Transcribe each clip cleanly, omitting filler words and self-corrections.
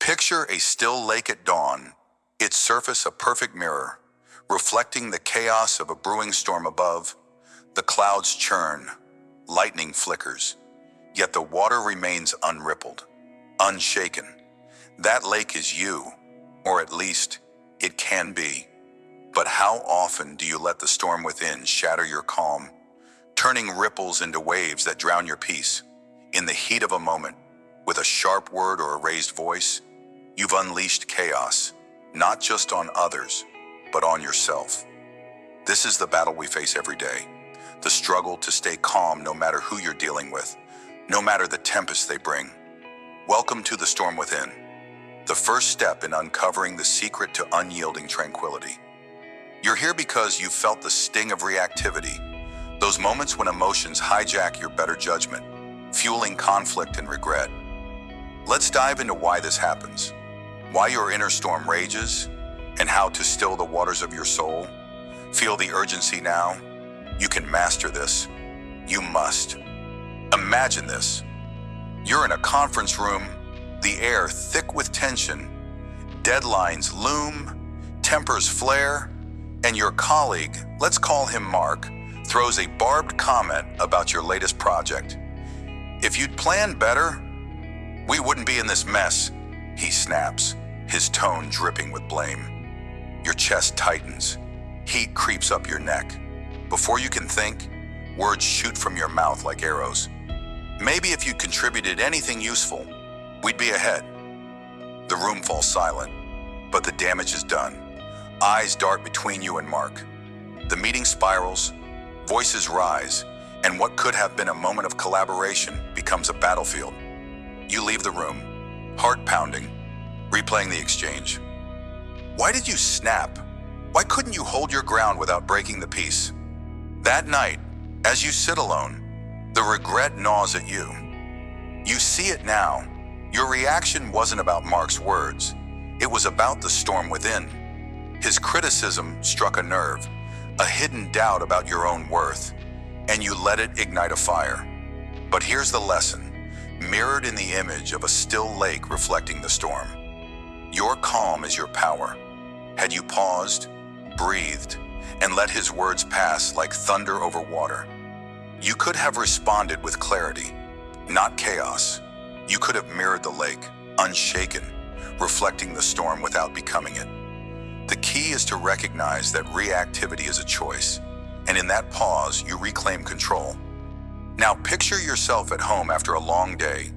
Picture a still lake at dawn, its surface a perfect mirror, reflecting the chaos of a brewing storm above. The clouds churn, lightning flickers, yet the water remains unrippled, unshaken. That lake is you, or at least it can be. But how often do you let the storm within shatter your calm, turning ripples into waves that drown your peace? In the heat of a moment, with a sharp word or a raised voice, you've unleashed chaos, not just on others, but on yourself. This is the battle we face every day, the struggle to stay calm no matter who you're dealing with, no matter the tempest they bring. Welcome to the storm within, the first step in uncovering the secret to unyielding tranquility. You're here because you've felt the sting of reactivity, those moments when emotions hijack your better judgment, fueling conflict and regret. Let's dive into why this happens, why your inner storm rages, and how to still the waters of your soul. Feel the urgency now. You can master this. You must. Imagine this. You're in a conference room, the air thick with tension, deadlines loom, tempers flare, and your colleague, let's call him Mark, throws a barbed comment about your latest project. If you'd planned better, we wouldn't be in this mess, he snaps, his tone dripping with blame. Your chest tightens, heat creeps up your neck. Before you can think, words shoot from your mouth like arrows. Maybe if you'd contributed anything useful, we'd be ahead. The room falls silent, but the damage is done. Eyes dart between you and Mark. The meeting spirals, voices rise, and what could have been a moment of collaboration becomes a battlefield. You leave the room, heart pounding, replaying the exchange. Why did you snap? Why couldn't you hold your ground without breaking the peace? That night, as you sit alone, the regret gnaws at you. You see it now. Your reaction wasn't about Mark's words. It was about the storm within. His criticism struck a nerve, a hidden doubt about your own worth, and you let it ignite a fire. But here's the lesson, mirrored in the image of a still lake reflecting the storm. Your calm is your power. Had you paused, breathed, and let his words pass like thunder over water, you could have responded with clarity, not chaos. You could have mirrored the lake, unshaken, reflecting the storm without becoming it. The key is to recognize that reactivity is a choice, and in that pause, you reclaim control. Now picture yourself at home after a long day.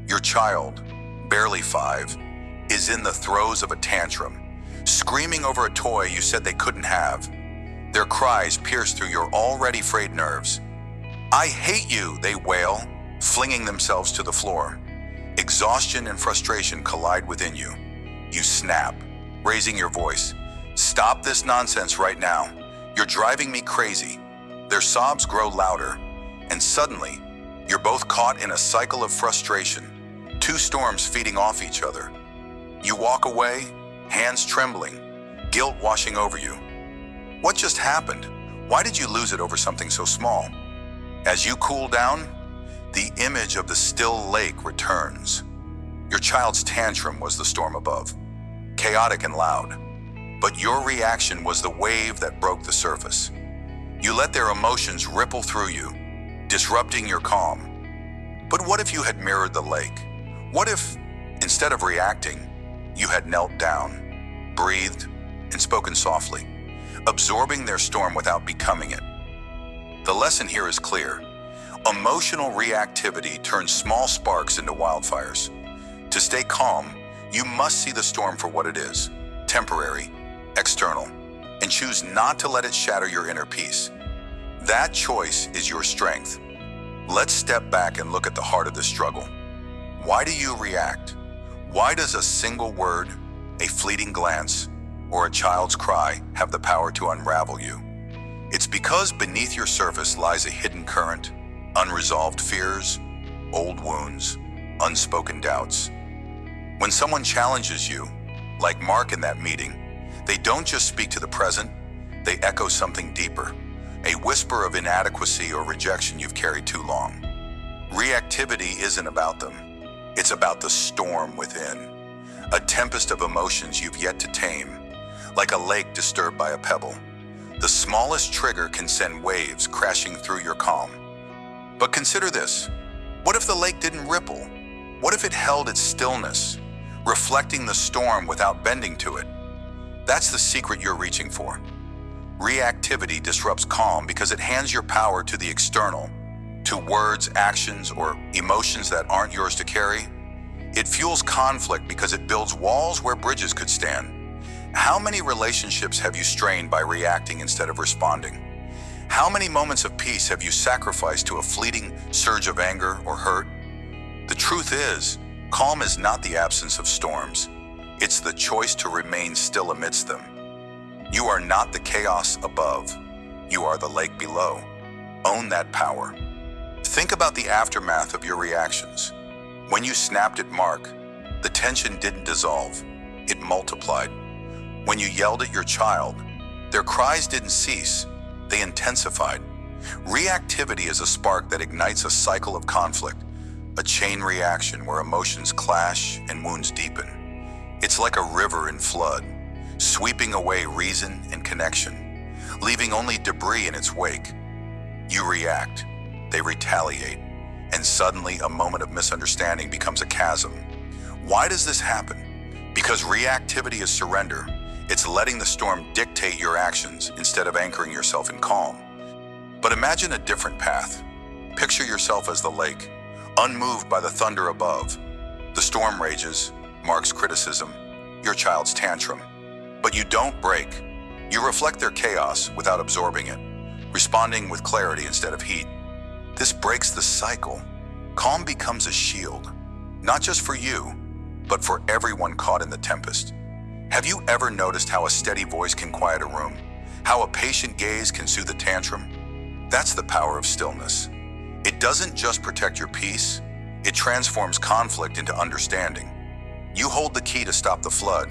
Your child, barely 5, is in the throes of a tantrum, screaming over a toy you said they couldn't have. Their cries pierce through your already frayed nerves. "I hate you," they wail, flinging themselves to the floor. Exhaustion and frustration collide within you. You snap, raising your voice. "Stop this nonsense right now. You're driving me crazy." Their sobs grow louder, and suddenly, you're both caught in a cycle of frustration, two storms feeding off each other. You walk away, hands trembling, guilt washing over you. What just happened? Why did you lose it over something so small? As you cool down, the image of the still lake returns. Your child's tantrum was the storm above, chaotic and loud, but your reaction was the wave that broke the surface. You let their emotions ripple through you, disrupting your calm. But what if you had mirrored the lake? What if, instead of reacting, you had knelt down, breathed, and spoken softly, absorbing their storm without becoming it? The lesson here is clear. Emotional reactivity turns small sparks into wildfires. To stay calm, you must see the storm for what it is, temporary, external, and choose not to let it shatter your inner peace. That choice is your strength. Let's step back and look at the heart of the struggle. Why do you react? Why does a single word, a fleeting glance, or a child's cry have the power to unravel you? It's because beneath your surface lies a hidden current, unresolved fears, old wounds, unspoken doubts. When someone challenges you, like Mark in that meeting, they don't just speak to the present, they echo something deeper, a whisper of inadequacy or rejection you've carried too long. Reactivity isn't about them. It's about the storm within, tempest of emotions you've yet to tame, like a lake disturbed by a pebble. The smallest trigger can send waves crashing through your calm. But consider this. What if the lake didn't ripple? What if it held its stillness, reflecting the storm without bending to it? That's the secret you're reaching for. Reactivity disrupts calm because it hands your power to the external, to words, actions, or emotions that aren't yours to carry. It fuels conflict because it builds walls where bridges could stand. How many relationships have you strained by reacting instead of responding? How many moments of peace have you sacrificed to a fleeting surge of anger or hurt? The truth is, calm is not the absence of storms. It's the choice to remain still amidst them. You are not the chaos above. You are the lake below. Own that power. Think about the aftermath of your reactions. When you snapped at Mark, the tension didn't dissolve. It multiplied. When you yelled at your child, their cries didn't cease. They intensified. Reactivity is a spark that ignites a cycle of conflict, a chain reaction where emotions clash and wounds deepen. It's like a river in flood, sweeping away reason and connection, leaving only debris in its wake. You react, they retaliate, and suddenly a moment of misunderstanding becomes a chasm. Why does this happen? Because reactivity is surrender. It's letting the storm dictate your actions instead of anchoring yourself in calm. But imagine a different path. Picture yourself as the lake, unmoved by the thunder above. The storm rages, Mark's criticism, your child's tantrum. But you don't break. You reflect their chaos without absorbing it, responding with clarity instead of heat. This breaks the cycle. Calm becomes a shield, not just for you, but for everyone caught in the tempest. Have you ever noticed how a steady voice can quiet a room? How a patient gaze can soothe a tantrum? That's the power of stillness. It doesn't just protect your peace, it transforms conflict into understanding. You hold the key to stop the flood.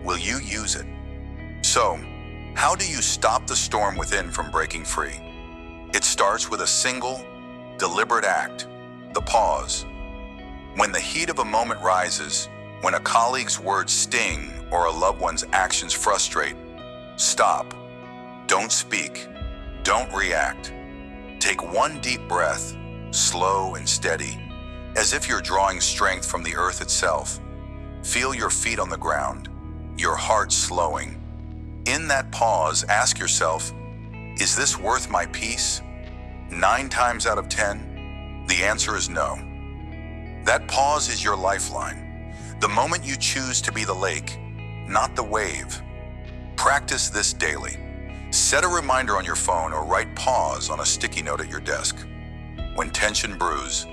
Will you use it? So, how do you stop the storm within from breaking free? It starts with a single, deliberate act, the pause. When the heat of a moment rises, when a colleague's words sting or a loved one's actions frustrate, stop. Don't speak. Don't react. Take one deep breath, slow and steady, as if you're drawing strength from the earth itself. Feel your feet on the ground, your heart slowing. In that pause, ask yourself, is this worth my peace? 9 times out of 10, the answer is no. That pause is your lifeline. The moment you choose to be the lake, not the wave. Practice this daily. Set a reminder on your phone or write pause on a sticky note at your desk. When tension brews,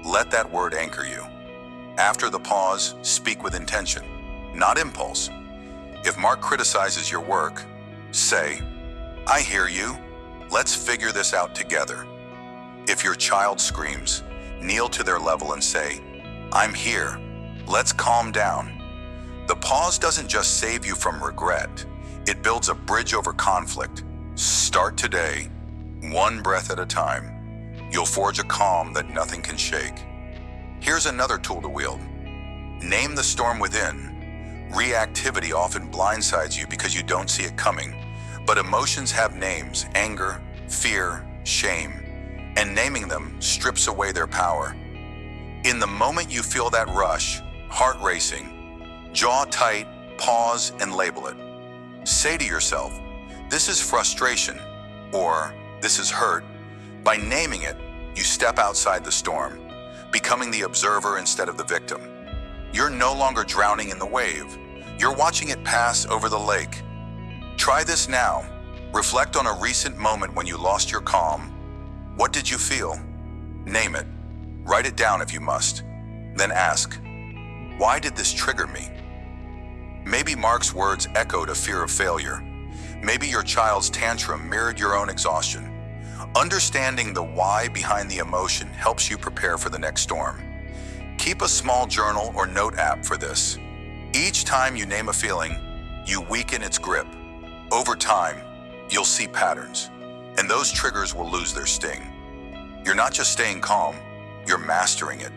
let that word anchor you. After the pause, speak with intention, not impulse. If Mark criticizes your work, say, I hear you. Let's figure this out together. If your child screams, kneel to their level and say, I'm here. Let's calm down. The pause doesn't just save you from regret. It builds a bridge over conflict. Start today, one breath at a time. You'll forge a calm that nothing can shake. Here's another tool to wield. Name the storm within. Reactivity often blindsides you because you don't see it coming. But emotions have names: anger, fear, shame. And naming them strips away their power. In the moment you feel that rush, heart racing, jaw tight, pause and label it. Say to yourself, this is frustration, or this is hurt. By naming it, you step outside the storm, becoming the observer instead of the victim. You're no longer drowning in the wave. You're watching it pass over the lake. Try this now. Reflect on a recent moment when you lost your calm. What did you feel? Name it. Write it down if you must. Then ask, why did this trigger me? Maybe Mark's words echoed a fear of failure. Maybe your child's tantrum mirrored your own exhaustion. Understanding the why behind the emotion helps you prepare for the next storm. Keep a small journal or note app for this. Each time you name a feeling, you weaken its grip. Over time, you'll see patterns, and those triggers will lose their sting. You're not just staying calm, you're mastering it.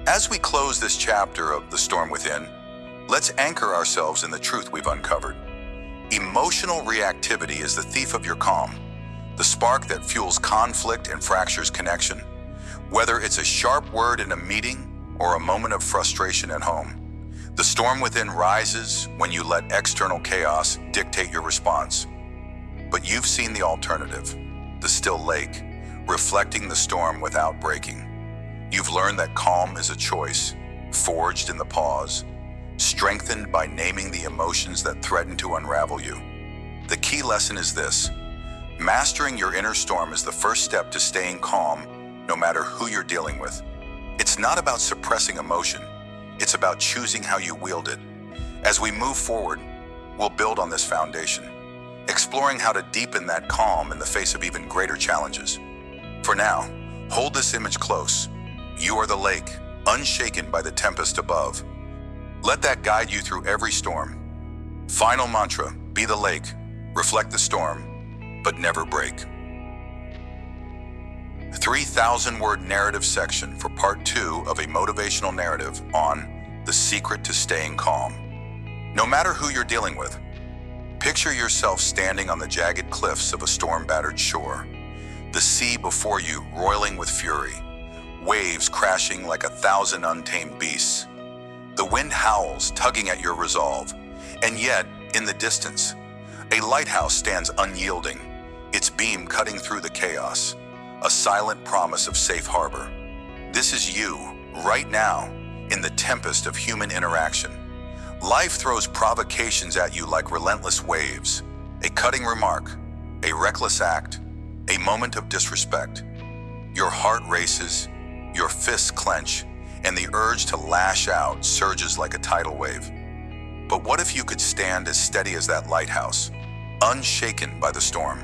As we close this chapter of The Storm Within, Let's anchor ourselves in the truth we've uncovered. Emotional reactivity is the thief of your calm, the spark that fuels conflict and fractures connection. Whether it's a sharp word in a meeting or a moment of frustration at home, the storm within rises when you let external chaos dictate your response. But you've seen the alternative, the still lake, reflecting the storm without breaking. You've learned that calm is a choice, forged in the pause, strengthened by naming the emotions that threaten to unravel you. The key lesson is this: mastering your inner storm is the first step to staying calm, no matter who you're dealing with. It's not about suppressing emotion, it's about choosing how you wield it. As we move forward, we'll build on this foundation, exploring how to deepen that calm in the face of even greater challenges. For now, hold this image close. You are the lake, unshaken by the tempest above. Let that guide you through every storm. Final mantra: be the lake, reflect the storm, but never break. 3,000-word narrative section for part 2 of a motivational narrative on the secret to staying calm. No matter who you're dealing with, picture yourself standing on the jagged cliffs of a storm-battered shore. The sea before you roiling with fury, waves crashing like 1,000 untamed beasts. The wind howls, tugging at your resolve, and yet, in the distance, a lighthouse stands unyielding, its beam cutting through the chaos, a silent promise of safe harbor. This is you, right now, in the tempest of human interaction. Life throws provocations at you like relentless waves, a cutting remark, a reckless act, a moment of disrespect. Your heart races, your fists clench, and the urge to lash out surges like a tidal wave. But what if you could stand as steady as that lighthouse, unshaken by the storm?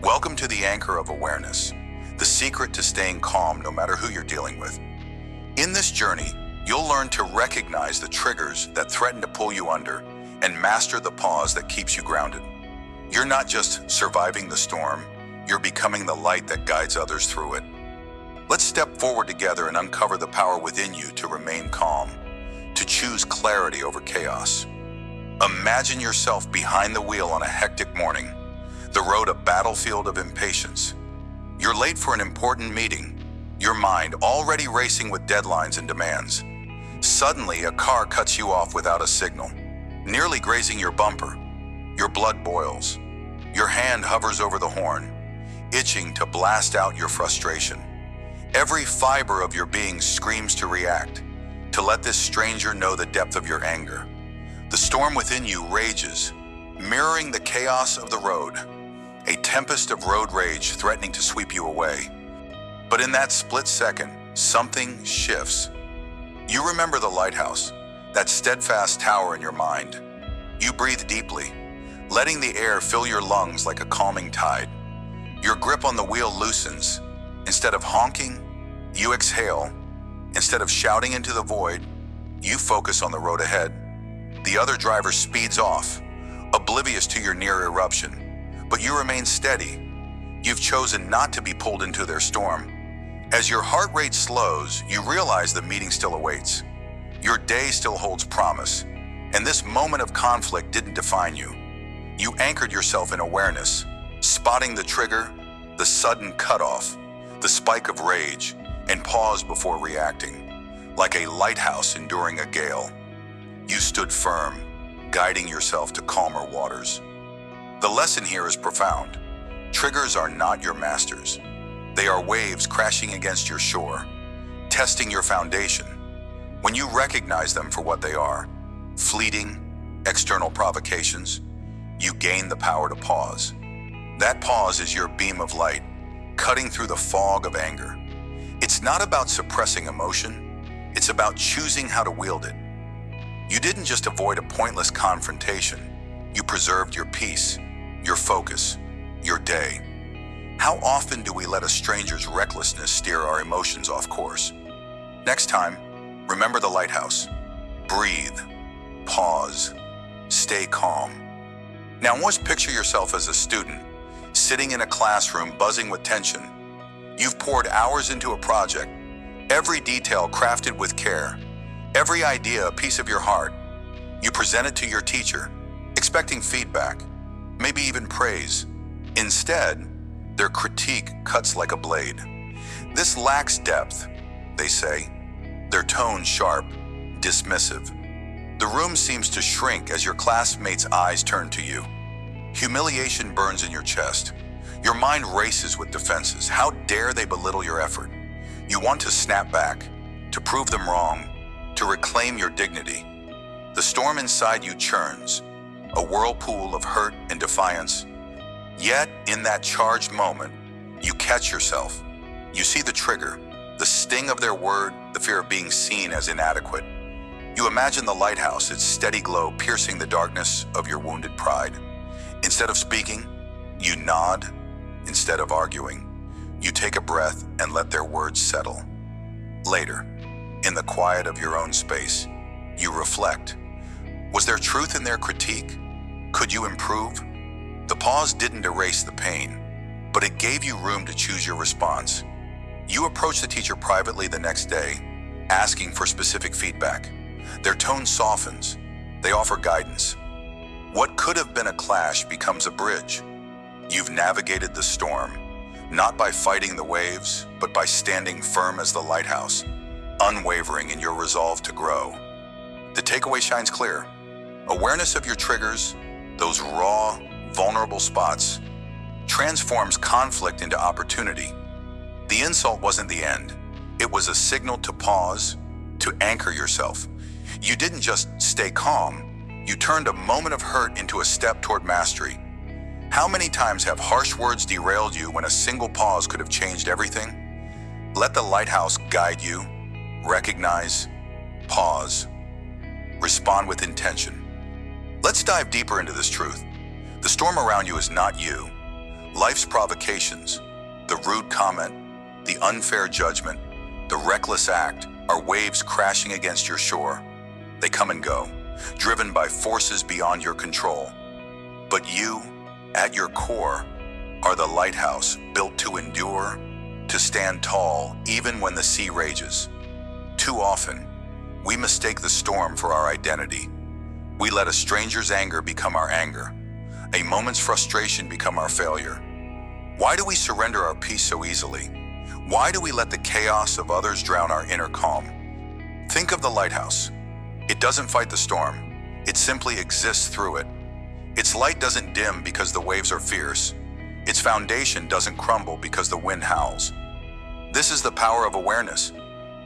Welcome to the anchor of awareness, the secret to staying calm no matter who you're dealing with. In this journey, you'll learn to recognize the triggers that threaten to pull you under and master the pause that keeps you grounded. You're not just surviving the storm, you're becoming the light that guides others through it. Let's step forward together and uncover the power within you to remain calm, to choose clarity over chaos. Imagine yourself behind the wheel on a hectic morning, the road a battlefield of impatience. You're late for an important meeting, your mind already racing with deadlines and demands. Suddenly, a car cuts you off without a signal, nearly grazing your bumper. Your blood boils. Your hand hovers over the horn, itching to blast out your frustration. Every fiber of your being screams to react, to let this stranger know the depth of your anger. The storm within you rages, mirroring the chaos of the road, a tempest of road rage threatening to sweep you away. But in that split second, something shifts. You remember the lighthouse, that steadfast tower in your mind. You breathe deeply, letting the air fill your lungs like a calming tide. Your grip on the wheel loosens. Instead of honking, you exhale. Instead of shouting into the void, you focus on the road ahead. The other driver speeds off, oblivious to your near eruption, but you remain steady. You've chosen not to be pulled into their storm. As your heart rate slows, you realize the meeting still awaits. Your day still holds promise, and this moment of conflict didn't define you. You anchored yourself in awareness, spotting the trigger, the sudden cutoff, the spike of rage, and paused before reacting. Like a lighthouse enduring a gale, you stood firm, guiding yourself to calmer waters. The lesson here is profound. Triggers are not your masters. They are waves crashing against your shore, testing your foundation. When you recognize them for what they are, fleeting, external provocations, you gain the power to pause. That pause is your beam of light, cutting through the fog of anger. It's not about suppressing emotion, it's about choosing how to wield it. You didn't just avoid a pointless confrontation, you preserved your peace, your focus, your day. How often do we let a stranger's recklessness steer our emotions off course? Next time, remember the lighthouse. Breathe, pause, stay calm. Now once picture yourself as a student, sitting in a classroom buzzing with tension. You've poured hours into a project, every detail crafted with care, every idea a piece of your heart. You present it to your teacher, expecting feedback, maybe even praise. Instead, their critique cuts like a blade. This lacks depth, they say, their tone sharp, dismissive. The room seems to shrink as your classmates' eyes turn to you. Humiliation burns in your chest. Your mind races with defenses. How dare they belittle your effort? You want to snap back, to prove them wrong, to reclaim your dignity. The storm inside you churns, a whirlpool of hurt and defiance. Yet, in that charged moment, you catch yourself. You see the trigger, the sting of their word, the fear of being seen as inadequate. You imagine the lighthouse, its steady glow piercing the darkness of your wounded pride. Instead of speaking, you nod. Instead of arguing, you take a breath and let their words settle. Later, in the quiet of your own space, you reflect. Was there truth in their critique? Could you improve? The pause didn't erase the pain, but it gave you room to choose your response. You approach the teacher privately the next day, asking for specific feedback. Their tone softens. They offer guidance. What could have been a clash becomes a bridge. You've navigated the storm, not by fighting the waves, but by standing firm as the lighthouse, unwavering in your resolve to grow. The takeaway shines clear. Awareness of your triggers, those raw, vulnerable spots, transforms conflict into opportunity. The insult wasn't the end. It was a signal to pause, to anchor yourself. You didn't just stay calm. You turned a moment of hurt into a step toward mastery. How many times have harsh words derailed you when a single pause could have changed everything? Let the lighthouse guide you. Recognize, pause, respond with intention. Let's dive deeper into this truth. The storm around you is not you. Life's provocations, the rude comment, the unfair judgment, the reckless act are waves crashing against your shore. They come and go, driven by forces beyond your control. But you, at your core, are the lighthouse built to endure, to stand tall even when the sea rages. Too often, we mistake the storm for our identity. We let a stranger's anger become our anger, a moment's frustration become our failure. Why do we surrender our peace so easily? Why do we let the chaos of others drown our inner calm? Think of the lighthouse. It doesn't fight the storm. It simply exists through it. Its light doesn't dim because the waves are fierce. Its foundation doesn't crumble because the wind howls. This is the power of awareness,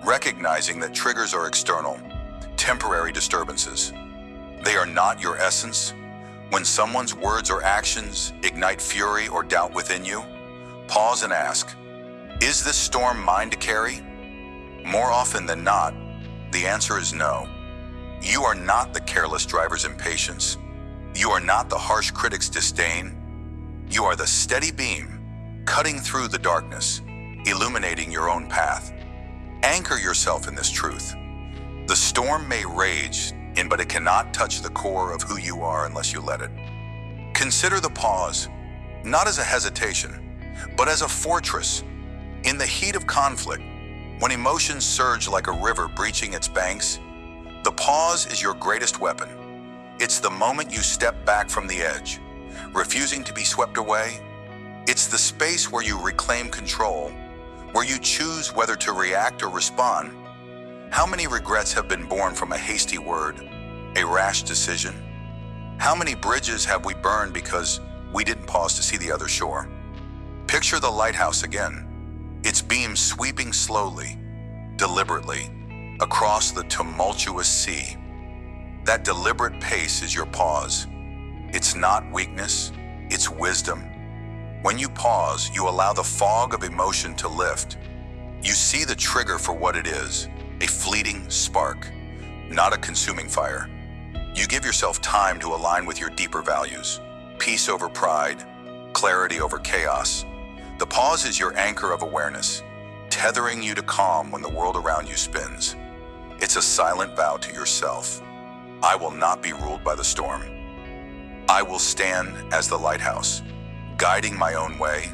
recognizing that triggers are external, temporary disturbances. They are not your essence. When someone's words or actions ignite fury or doubt within you, pause and ask, is this storm mine to carry? More often than not, the answer is no. You are not the careless driver's impatience. You are not the harsh critic's disdain. You are the steady beam, cutting through the darkness, illuminating your own path. Anchor yourself in this truth. The storm may rage, but it cannot touch the core of who you are unless you let it. Consider the pause, not as a hesitation, but as a fortress. In the heat of conflict, when emotions surge like a river breaching its banks, the pause is your greatest weapon. It's the moment you step back from the edge, refusing to be swept away. It's the space where you reclaim control, where you choose whether to react or respond. How many regrets have been born from a hasty word, a rash decision? How many bridges have we burned because we didn't pause to see the other shore? Picture the lighthouse again, its beams sweeping slowly, deliberately, across the tumultuous sea. That deliberate pace is your pause. It's not weakness, it's wisdom. When you pause, you allow the fog of emotion to lift. You see the trigger for what it is, a fleeting spark, not a consuming fire. You give yourself time to align with your deeper values, peace over pride, clarity over chaos. The pause is your anchor of awareness, tethering you to calm when the world around you spins. It's a silent vow to yourself. I will not be ruled by the storm. I will stand as the lighthouse, guiding my own way.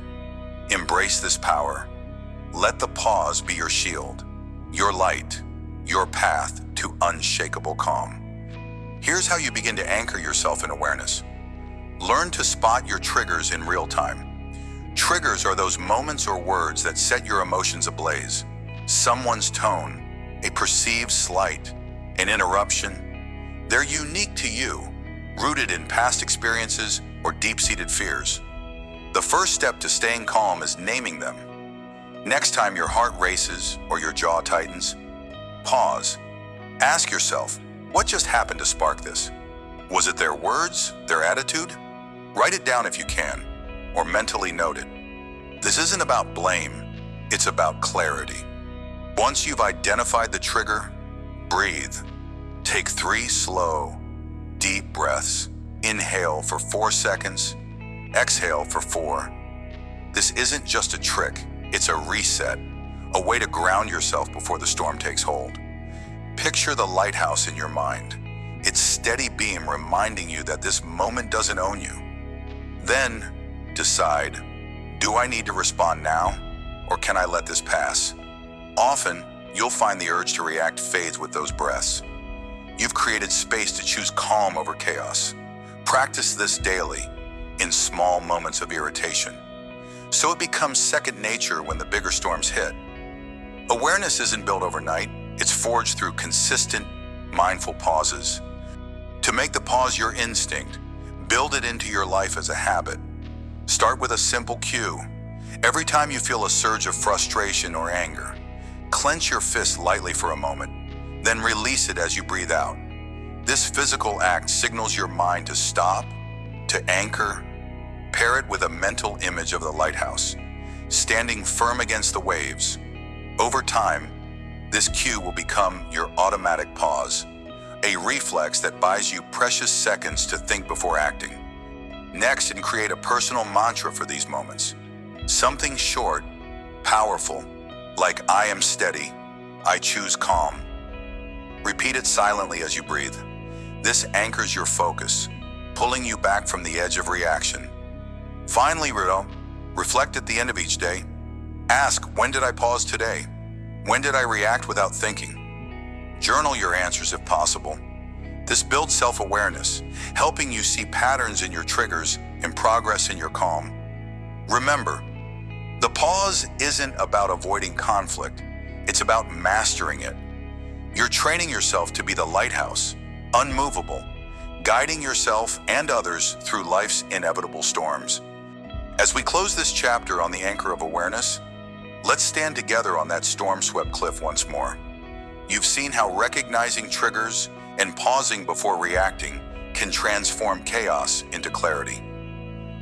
Embrace this power. Let the pause be your shield, your light, your path to unshakable calm. Here's Here's how you begin to anchor yourself in awareness. Learn to spot your triggers in real time. Triggers are those moments or words that set your emotions ablaze. Someone's tone, a perceived slight, an interruption. They're unique to you, rooted in past experiences or deep-seated fears. The first step to staying calm is naming them. Next time your heart races or your jaw tightens, pause. Ask yourself, what just happened to spark this? Was it their words, their attitude? Write it down if you can, or mentally note it. This isn't about blame, it's about clarity. Once you've identified the trigger, breathe. Take 3 slow, deep breaths. Inhale for 4 seconds, exhale for 4. This isn't just a trick, it's a reset, a way to ground yourself before the storm takes hold. Picture the lighthouse in your mind, its steady beam reminding you that this moment doesn't own you. Then, decide, do I need to respond now, or can I let this pass? Often, you'll find the urge to react fades with those breaths. You've created space to choose calm over chaos. Practice this daily, in small moments of irritation, so it becomes second nature when the bigger storms hit. Awareness isn't built overnight, it's forged through consistent, mindful pauses. To make the pause your instinct, build it into your life as a habit. Start with a simple cue. Every time you feel a surge of frustration or anger, clench your fist lightly for a moment, then release it as you breathe out. This physical act signals your mind to stop, to anchor. Pair it with a mental image of the lighthouse, standing firm against the waves. Over time, this cue will become your automatic pause, a reflex that buys you precious seconds to think before acting. Next, and create a personal mantra for these moments. Something short, powerful, like I am steady, I choose calm. Repeat it silently as you breathe. This anchors your focus, pulling you back from the edge of reaction. Finally, reflect at the end of each day. Ask, when did I pause today? When did I react without thinking? Journal your answers if possible. This builds self-awareness, helping you see patterns in your triggers and progress in your calm. Remember, the pause isn't about avoiding conflict, it's about mastering it. You're training yourself to be the lighthouse, unmovable, guiding yourself and others through life's inevitable storms. As we close this chapter on the anchor of awareness, let's stand together on that storm-swept cliff once more. You've seen how recognizing triggers and pausing before reacting can transform chaos into clarity.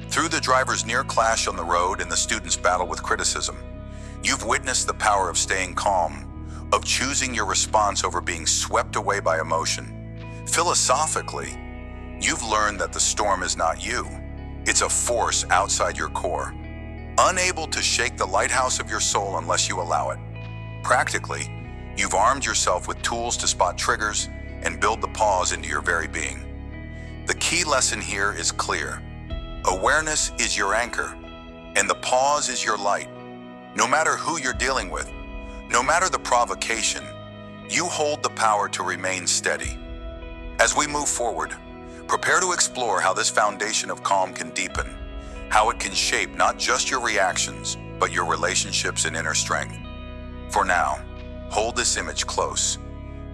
Through the driver's near clash on the road and the student's battle with criticism, you've witnessed the power of staying calm, of choosing your response over being swept away by emotion. Philosophically, you've learned that the storm is not you. It's a force outside your core, unable to shake the lighthouse of your soul unless you allow it. Practically, you've armed yourself with tools to spot triggers and build the pause into your very being. The key lesson here is clear. Awareness is your anchor, and the pause is your light. No matter who you're dealing with, no matter the provocation, you hold the power to remain steady. As we move forward, prepare to explore how this foundation of calm can deepen, how it can shape not just your reactions, but your relationships and inner strength. For now, hold this image close.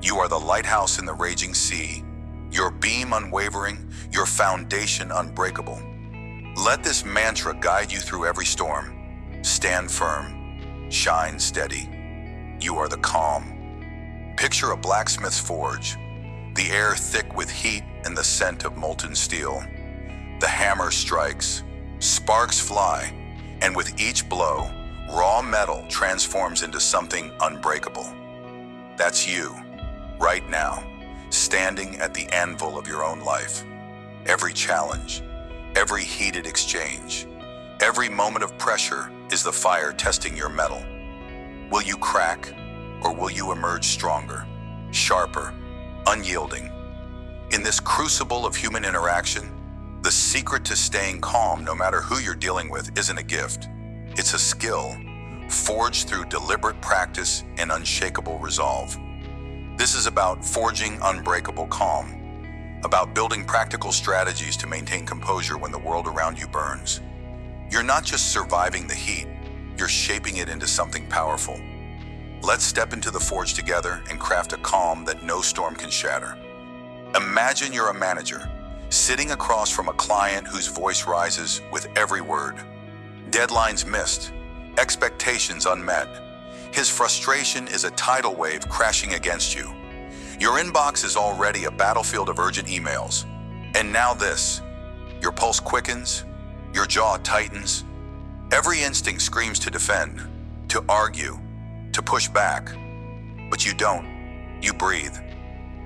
You are the lighthouse in the raging sea, your beam unwavering, your foundation unbreakable. Let this mantra guide you through every storm. Stand firm, shine steady. You are the calm. Picture a blacksmith's forge, the air thick with heat and the scent of molten steel. The hammer strikes, sparks fly, and with each blow, raw metal transforms into something unbreakable. That's you, right now, standing at the anvil of your own life. Every challenge, every heated exchange, every moment of pressure is the fire testing your mettle. Will you crack, or will you emerge stronger, sharper, unyielding? In this crucible of human interaction, the secret to staying calm no matter who you're dealing with isn't a gift. It's a skill, forged through deliberate practice and unshakable resolve. This is about forging unbreakable calm, about building practical strategies to maintain composure when the world around you burns. You're not just surviving the heat, you're shaping it into something powerful. Let's step into the forge together and craft a calm that no storm can shatter. Imagine you're a manager, sitting across from a client whose voice rises with every word. Deadlines missed, expectations unmet. His frustration is a tidal wave crashing against you. Your inbox is already a battlefield of urgent emails. And now this. Your pulse quickens, your jaw tightens. Every instinct screams to defend, to argue, to push back. But you don't. You breathe.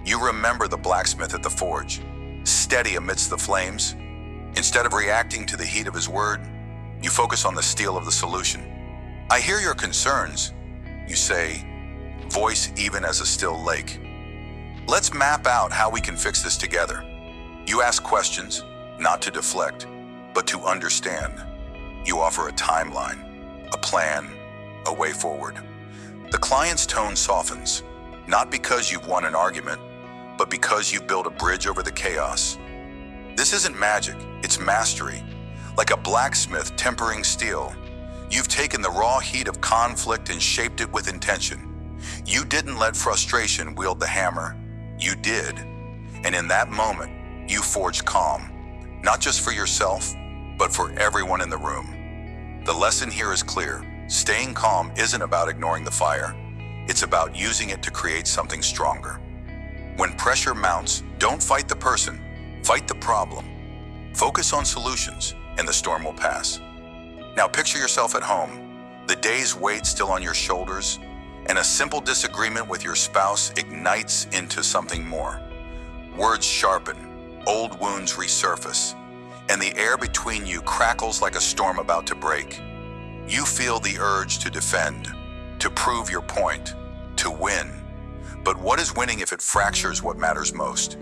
You remember the blacksmith at the forge, steady amidst the flames. Instead of reacting to the heat of his word, you focus on the steel of the solution. I hear your concerns, you say, voice even as a still lake. Let's map out how we can fix this together. You ask questions, not to deflect, but to understand. You offer a timeline, a plan, a way forward. The client's tone softens, not because you've won an argument, but because you've built a bridge over the chaos. This isn't magic, it's mastery. Like a blacksmith tempering steel, you've taken the raw heat of conflict and shaped it with intention. You didn't let frustration wield the hammer. You did. And in that moment, you forged calm, not just for yourself, but for everyone in the room. The lesson here is clear. Staying calm isn't about ignoring the fire. It's about using it to create something stronger. When pressure mounts, don't fight the person, fight the problem. Focus on solutions, and the storm will pass. Now picture yourself at home, the day's weight still on your shoulders, and a simple disagreement with your spouse ignites into something more. Words sharpen, old wounds resurface, and the air between you crackles like a storm about to break. You feel the urge to defend, to prove your point, to win. But what is winning if it fractures what matters most?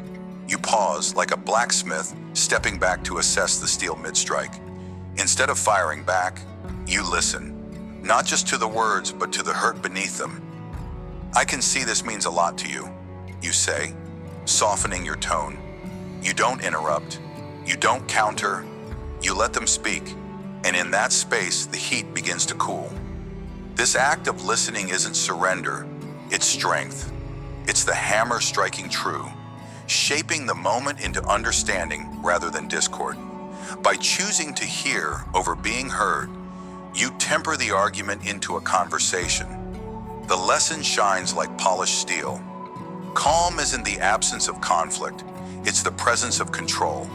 You pause like a blacksmith stepping back to assess the steel mid-strike. Instead of firing back, you listen, not just to the words, but to the hurt beneath them. I can see this means a lot to you, you say, softening your tone. You don't interrupt, you don't counter, you let them speak, and in that space, the heat begins to cool. This act of listening isn't surrender, it's strength. It's the hammer striking true, shaping the moment into understanding rather than discord. By choosing to hear over being heard, you temper the argument into a conversation. The lesson shines like polished steel. Calm isn't the absence of conflict, it's the presence of control.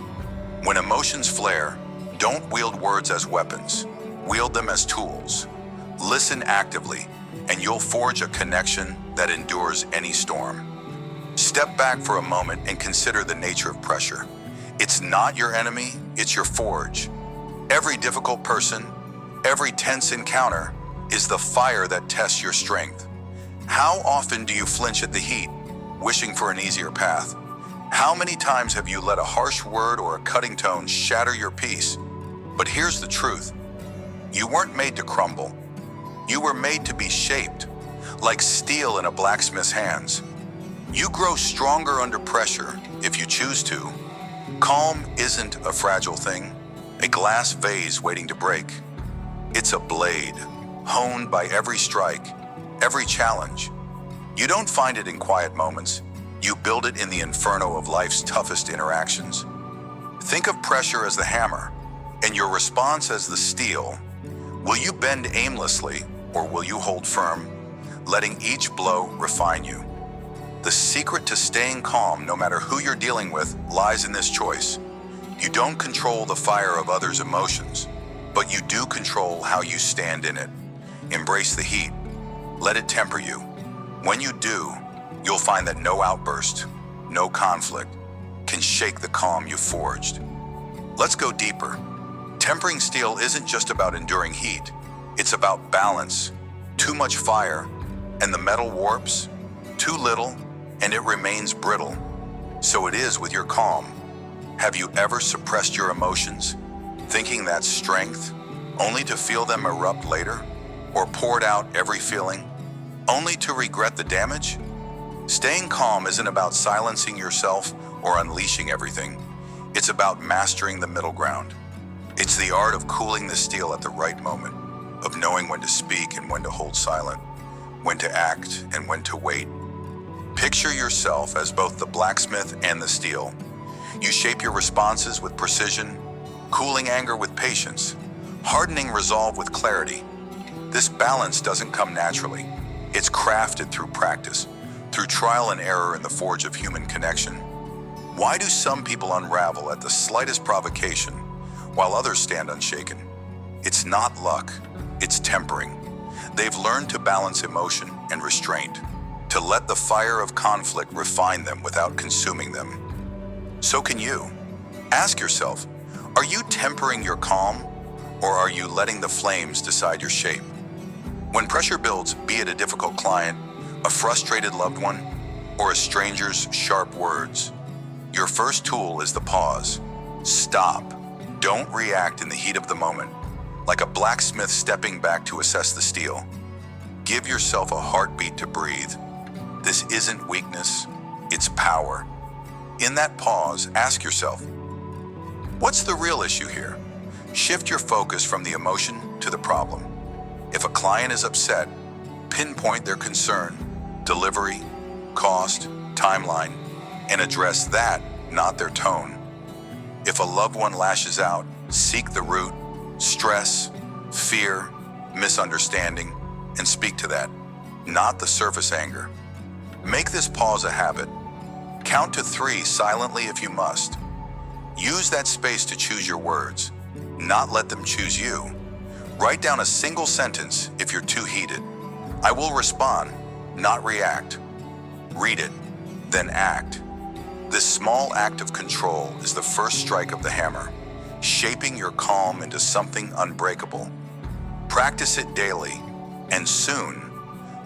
When emotions flare, don't wield words as weapons, wield them as tools. Listen actively, and you'll forge a connection that endures any storm. Step back for a moment and consider the nature of pressure. It's not your enemy, it's your forge. Every difficult person, every tense encounter is the fire that tests your strength. How often do you flinch at the heat, wishing for an easier path? How many times have you let a harsh word or a cutting tone shatter your peace? But here's the truth. You weren't made to crumble. You were made to be shaped, like steel in a blacksmith's hands. You grow stronger under pressure if you choose to. Calm isn't a fragile thing, a glass vase waiting to break. It's a blade, honed by every strike, every challenge. You don't find it in quiet moments. You build it in the inferno of life's toughest interactions. Think of pressure as the hammer, and your response as the steel. Will you bend aimlessly, or will you hold firm, letting each blow refine you? The secret to staying calm, no matter who you're dealing with, lies in this choice. You don't control the fire of others' emotions, but you do control how you stand in it. Embrace the heat. Let it temper you. When you do, you'll find that no outburst, no conflict, can shake the calm you've forged. Let's go deeper. Tempering steel isn't just about enduring heat. It's about balance. Too much fire, and the metal warps. Too little, and it remains brittle. So it is with your calm. Have you ever suppressed your emotions, thinking that's strength, only to feel them erupt later? Or poured out every feeling, only to regret the damage? Staying calm isn't about silencing yourself or unleashing everything. It's about mastering the middle ground. It's the art of cooling the steel at the right moment, of knowing when to speak and when to hold silent, when to act and when to wait. Picture yourself as both the blacksmith and the steel. You shape your responses with precision, cooling anger with patience, hardening resolve with clarity. This balance doesn't come naturally. It's crafted through practice, through trial and error in the forge of human connection. Why do some people unravel at the slightest provocation, while others stand unshaken? It's not luck, it's tempering. They've learned to balance emotion and restraint, to let the fire of conflict refine them without consuming them. So can you. Ask yourself, are you tempering your calm, or are you letting the flames decide your shape? When pressure builds, be it a difficult client, a frustrated loved one, or a stranger's sharp words, your first tool is the pause. Stop. Don't react in the heat of the moment, like a blacksmith stepping back to assess the steel. Give yourself a heartbeat to breathe. This isn't weakness, it's power. In that pause, ask yourself, what's the real issue here? Shift your focus from the emotion to the problem. If a client is upset, pinpoint their concern, delivery, cost, timeline, and address that, not their tone. If a loved one lashes out, seek the root, stress, fear, misunderstanding, and speak to that, not the surface anger. Make this pause a habit. Count to 3 silently if you must. Use that space to choose your words, not let them choose you. Write down a single sentence if you're too heated. I will respond, not react. Read it, then act. This small act of control is the first strike of the hammer, shaping your calm into something unbreakable. Practice it daily, and soon,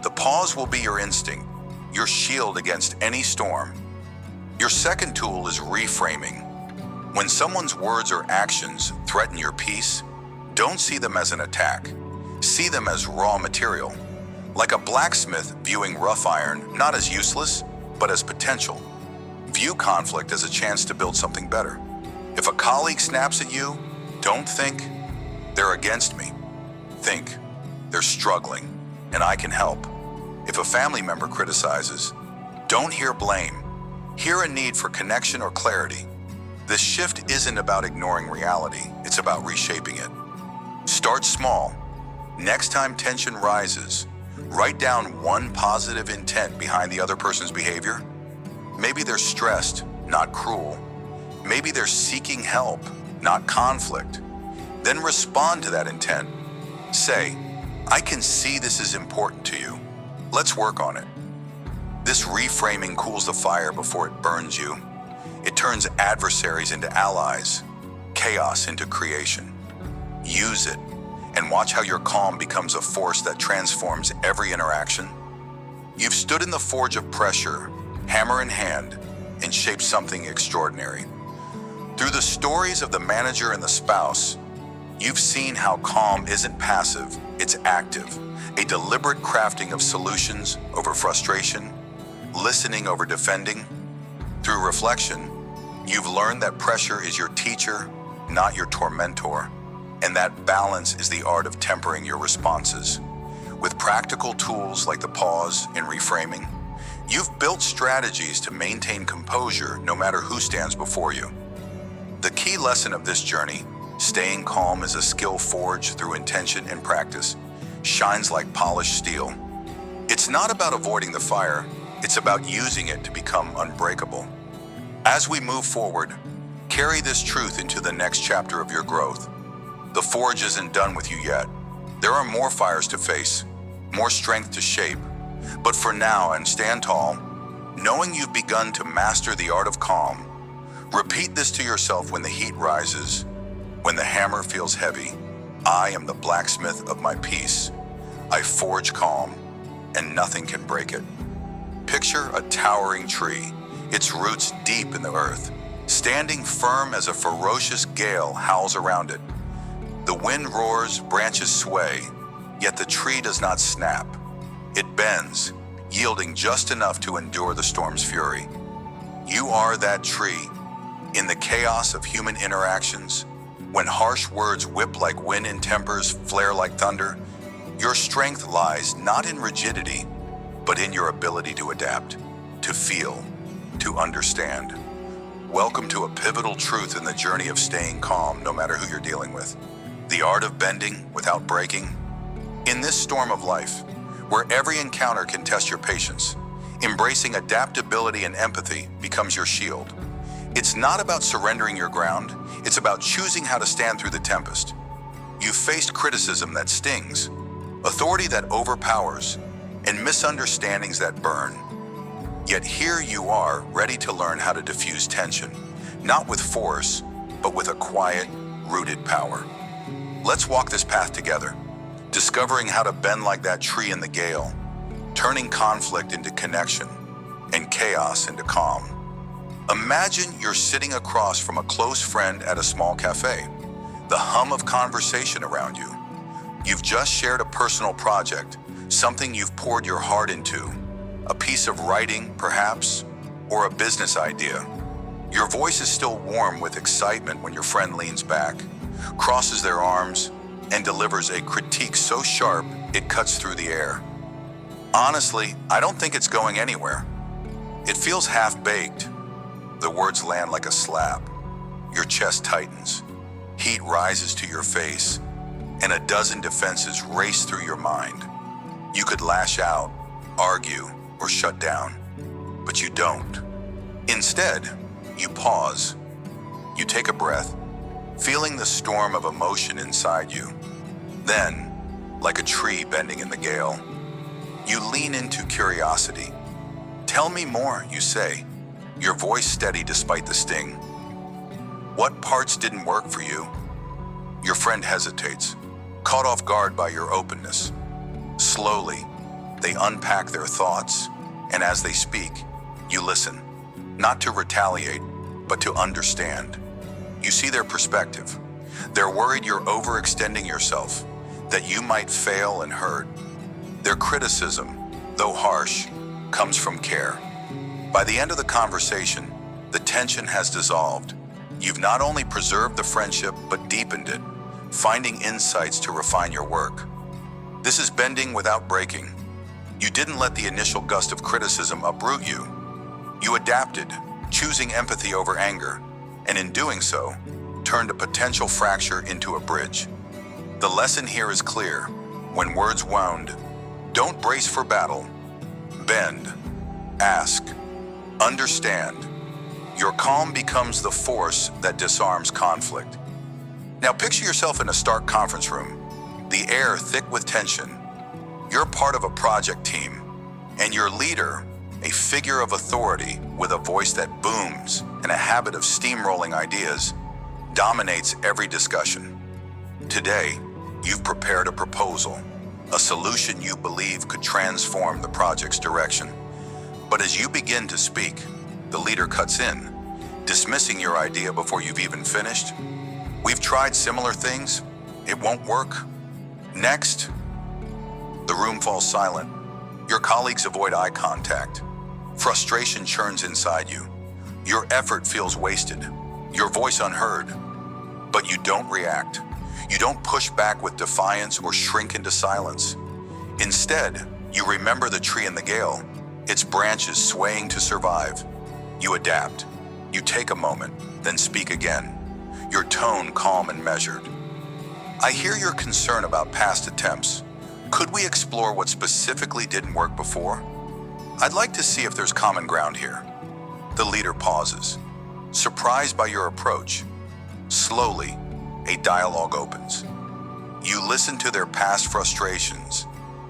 the pause will be your instinct, your shield against any storm. Your second tool is reframing. When someone's words or actions threaten your peace, don't see them as an attack. See them as raw material. Like a blacksmith viewing rough iron not as useless, but as potential. View conflict as a chance to build something better. If a colleague snaps at you, don't think, they're against me. Think, they're struggling, and I can help. If a family member criticizes, don't hear blame. Hear a need for connection or clarity. This shift isn't about ignoring reality, it's about reshaping it. Start small. Next time tension rises, write down one positive intent behind the other person's behavior. Maybe they're stressed, not cruel. Maybe they're seeking help, not conflict. Then respond to that intent. Say, I can see this is important to you. Let's work on it. This reframing cools the fire before it burns you. It turns adversaries into allies, chaos into creation. Use it, and watch how your calm becomes a force that transforms every interaction. You've stood in the forge of pressure, hammer in hand, and shaped something extraordinary. Through the stories of the manager and the spouse, you've seen how calm isn't passive, it's active, a deliberate crafting of solutions over frustration, listening over defending. Through reflection, you've learned that pressure is your teacher, not your tormentor, and that balance is the art of tempering your responses. With practical tools like the pause and reframing, you've built strategies to maintain composure no matter who stands before you. The key lesson of this journey, staying calm is a skill forged through intention and practice, shines like polished steel. It's not about avoiding the fire, it's about using it to become unbreakable. As we move forward, carry this truth into the next chapter of your growth. The forge isn't done with you yet. There are more fires to face, more strength to shape. But for now, and stand tall, knowing you've begun to master the art of calm. Repeat this to yourself when the heat rises, when the hammer feels heavy. I am the blacksmith of my peace. I forge calm, and nothing can break it. Picture a towering tree, its roots deep in the earth, standing firm as a ferocious gale howls around it. The wind roars, branches sway, yet the tree does not snap. It bends, yielding just enough to endure the storm's fury. You are that tree. In the chaos of human interactions, when harsh words whip like wind and tempers flare like thunder, your strength lies not in rigidity, but in your ability to adapt, to feel, to understand. Welcome to a pivotal truth in the journey of staying calm no matter who you're dealing with. The art of bending without breaking. In this storm of life, where every encounter can test your patience, embracing adaptability and empathy becomes your shield. It's not about surrendering your ground, it's about choosing how to stand through the tempest. You've faced criticism that stings, authority that overpowers, and misunderstandings that burn. Yet here you are, ready to learn how to diffuse tension, not with force, but with a quiet, rooted power. Let's walk this path together, discovering how to bend like that tree in the gale, turning conflict into connection and chaos into calm. Imagine you're sitting across from a close friend at a small cafe, the hum of conversation around you. You've just shared a personal project, something you've poured your heart into, a piece of writing, perhaps, or a business idea. Your voice is still warm with excitement when your friend leans back, crosses their arms, and delivers a critique so sharp it cuts through the air. Honestly, I don't think it's going anywhere. It feels half-baked. The words land like a slap. Your chest tightens. Heat rises to your face, and a dozen defenses race through your mind. You could lash out, argue, or shut down, but you don't. Instead, you pause. You take a breath, feeling the storm of emotion inside you. Then, like a tree bending in the gale, you lean into curiosity. Tell me more, you say, your voice steady despite the sting. What parts didn't work for you? Your friend hesitates, caught off guard by your openness. Slowly, they unpack their thoughts, and as they speak, you listen, not to retaliate, but to understand. You see their perspective. They're worried you're overextending yourself, that you might fail and hurt. Their criticism, though harsh, comes from care. By the end of the conversation, the tension has dissolved. You've not only preserved the friendship, but deepened it, finding insights to refine your work. This is bending without breaking. You didn't let the initial gust of criticism uproot you. You adapted, choosing empathy over anger, and in doing so, turned a potential fracture into a bridge. The lesson here is clear. When words wound, don't brace for battle. Bend, ask, understand. Your calm becomes the force that disarms conflict. Now picture yourself in a stark conference room, the air thick with tension. You're part of a project team, and your leader, a figure of authority with a voice that booms and a habit of steamrolling ideas, dominates every discussion. Today, you've prepared a proposal, a solution you believe could transform the project's direction. But as you begin to speak, the leader cuts in, dismissing your idea before you've even finished. We've tried similar things. It won't work. Next. The room falls silent. Your colleagues avoid eye contact. Frustration churns inside you. Your effort feels wasted, your voice unheard. But you don't react. You don't push back with defiance or shrink into silence. Instead, you remember the tree in the gale, its branches swaying to survive. You adapt. You take a moment, then speak again, your tone calm and measured. I hear your concern about past attempts. Could we explore what specifically didn't work before? I'd like to see if there's common ground here. The leader pauses, surprised by your approach. Slowly, a dialogue opens. You listen to their past frustrations,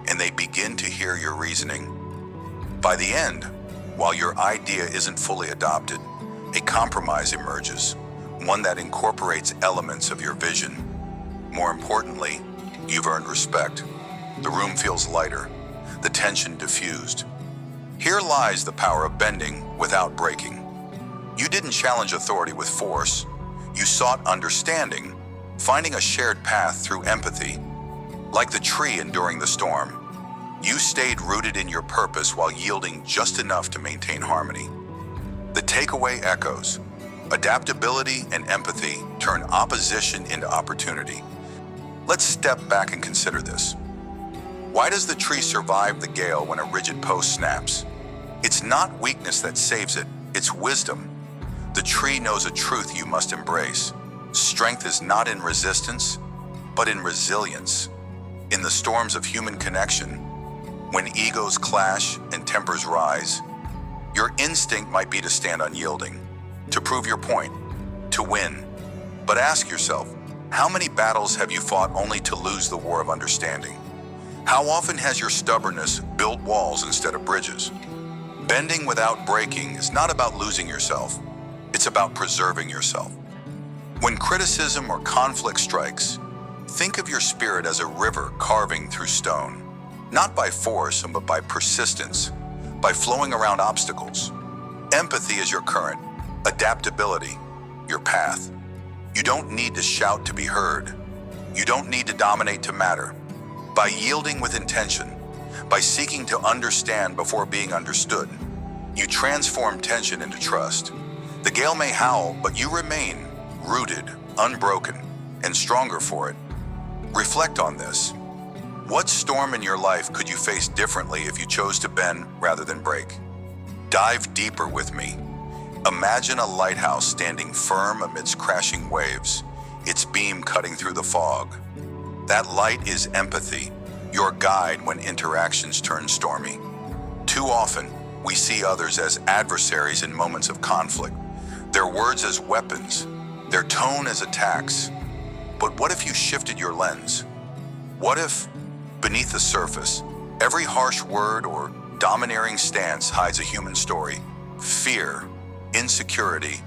and they begin to hear your reasoning. By the end, while your idea isn't fully adopted, a compromise emerges, one that incorporates elements of your vision. More importantly, you've earned respect. The room feels lighter, the tension diffused. Here lies the power of bending without breaking. You didn't challenge authority with force. You sought understanding, finding a shared path through empathy. Like the tree enduring the storm, you stayed rooted in your purpose while yielding just enough to maintain harmony. The takeaway echoes. Adaptability and empathy turn opposition into opportunity. Let's step back and consider this. Why does the tree survive the gale when a rigid post snaps? It's not weakness that saves it, it's wisdom. The tree knows a truth you must embrace. Strength is not in resistance, but in resilience. In the storms of human connection, when egos clash and tempers rise, your instinct might be to stand unyielding, to prove your point, to win. But ask yourself, how many battles have you fought only to lose the war of understanding? How often has your stubbornness built walls instead of bridges? Bending without breaking is not about losing yourself, it's about preserving yourself. When criticism or conflict strikes, think of your spirit as a river carving through stone, not by force, but by persistence, by flowing around obstacles. Empathy is your current, adaptability, your path. You don't need to shout to be heard. You don't need to dominate to matter. By yielding with intention, by seeking to understand before being understood, you transform tension into trust. The gale may howl, but you remain rooted, unbroken, and stronger for it. Reflect on this. What storm in your life could you face differently if you chose to bend rather than break? Dive deeper with me. Imagine a lighthouse standing firm amidst crashing waves, its beam cutting through the fog. That light is empathy, your guide when interactions turn stormy. Too often, we see others as adversaries in moments of conflict, their words as weapons, their tone as attacks. But what if you shifted your lens? What if, beneath the surface, every harsh word or domineering stance hides a human story, fear, insecurity,